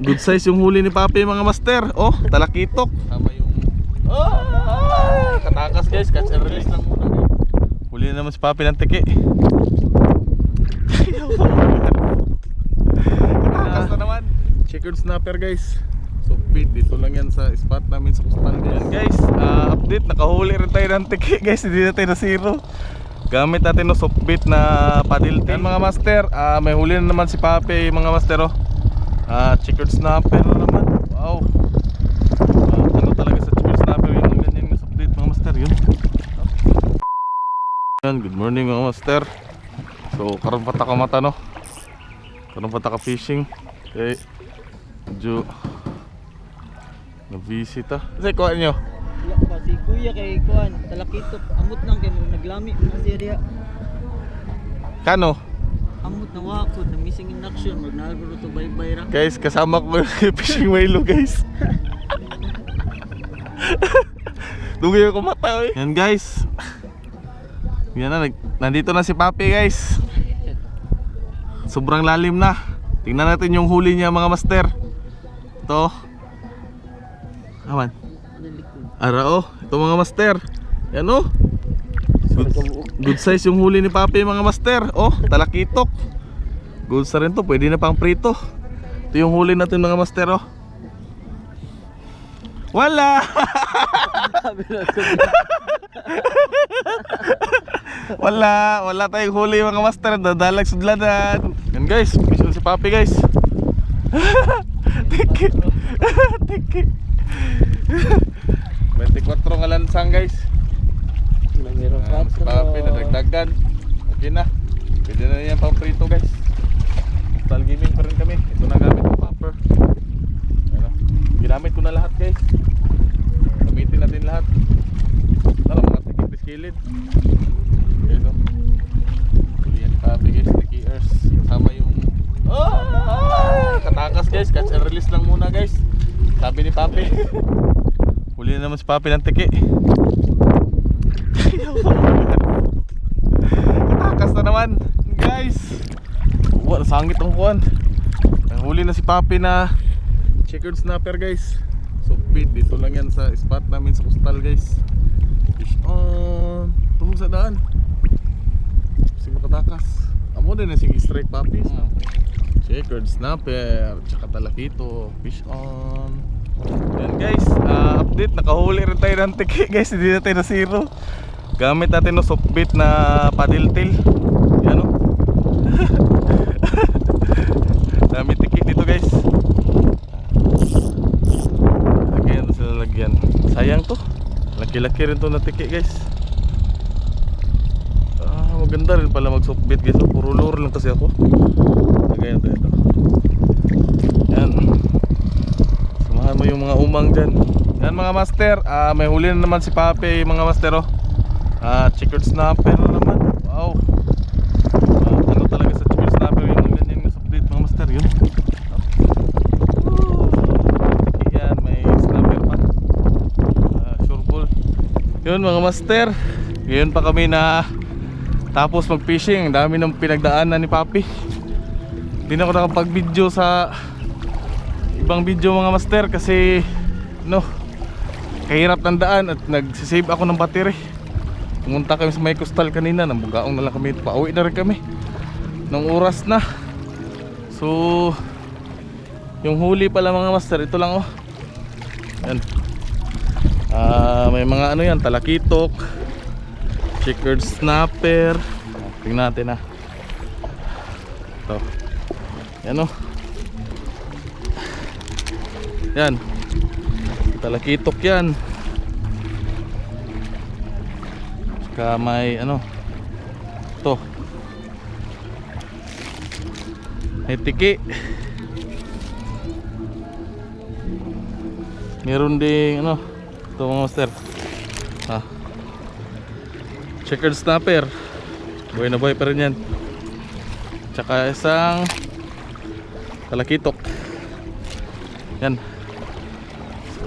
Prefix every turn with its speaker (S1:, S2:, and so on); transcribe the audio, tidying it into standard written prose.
S1: Good size yung huli ni Papi mga master. Oh, talakitok. Tama yung katakas guys, catch and release lang muna guys. Huli na naman si Papi ng tiki. Katakas na naman. Checkered snapper guys. So bait, dito lang yan sa spot namin sa Coastal guys. Update, nakahuli rin tayo ng tiki guys. Hindi na tayo na zero. Gamit natin no soft bait na paddle tail mga master. May huli na naman si Papi mga master oh. Checkered snapper na naman. Wow. Ano talaga sa checkered snapper yung ganyan na soft bait mga master yun. Good morning mga master. So karon pa ta ka mata no. Karon pa ta ka fishing. Okay. Medyo na-visit Kasi kuha nyo.
S2: Wala pa si kuya kay kuan talakitok amot nang kay naglami na siya diha.
S1: Kano?
S2: Amot na wakod na missing in action magnalbro to bye-bye ra.
S1: Guys, kasama ko yung fishing whale guys. Dugay ko mata eh. Yan guys. Yan na, nandito na si Papi guys. Sobrang lalim na. Tingnan natin yung huli niya mga master. Ito. Aman. Ara oh, ito mga master. Yan oh. Good size yung huli ni Papi mga master. Oh, talakitok. Good sa rin to, pwede na pang prito. Ito yung huli natin mga master oh. Wala. Wala tayong huli mga master. Dadalag sudladan. Yan guys, mission si Papi guys. Tiki. Tiki. 24 nga lansang guys. Si Papi nadagdagan. Okay na. Pwede na yan pang prito guys. Total gaming pa rin kami. Ito na gamit ko popper. Ano? Ginamit ko na lahat guys. Gamitin natin lahat. Tara mga tikit-skilid. Okay no. Yan Papi guys, tiki ears. Kasama yung katakas guys. Catch and release lang muna guys. Sabi ni Papi. Huli na naman si Papi ng tiki. Katakas na naman guys. Wala, sangit ang kuwan. Huli na si Papi na checkered snapper guys. So bait, dito lang yan sa spot namin sa Coastal guys. Fish on. Tuhog sa daan. Kasi makatakas. Amo din na sige strike Papi. Checkered snapper, tsaka talakito, fish on. Yan guys, update, nakahuli rin tayo ng tiki guys, hindi na tayo na zero. Gamit natin no soft bait na paddle tail. Yan o. Dami tiki dito guys. Lagyan ito sila lagyan. Sayang to, laki-laki rin to na tiki guys. Maganda rin pala mag soft bait guys. Puro lure lang kasi ako. Lagyan ito ito. Yan. Samahan mo yung mga umang dyan. Yan mga master, may huli na naman si Papi mga master oh. Checkered snapper na naman. Wow. Ano talaga sa checkered snapper yung ganyan na soft bait mga master yun. Yan, may snapper pa. Sure ball. Yun mga master. Ngayon pa kami na tapos mag fishing. Ang dami ng pinagdaanan ni Papi. Hindi na ako nakapag-video sa ibang video mga master kasi no, kahirap ng daan at nagsisave ako ng battery. Pumunta kami sa may Coastal kanina, nambugaong na lang kami, pauwi na rin kami ng oras na. So yung huli pala mga master, ito lang oh. Yan. May mga ano yan, talakitok, checkered snapper. Tingnan natin ito. Yan oh. Yan. Talakitok yan. Saka may ano. Ito. May tiki. Meron ding ano. Ito mga master. Checkered snapper. Buhay na buhay pa rin yan. Tsaka isang talakitok. Yan. So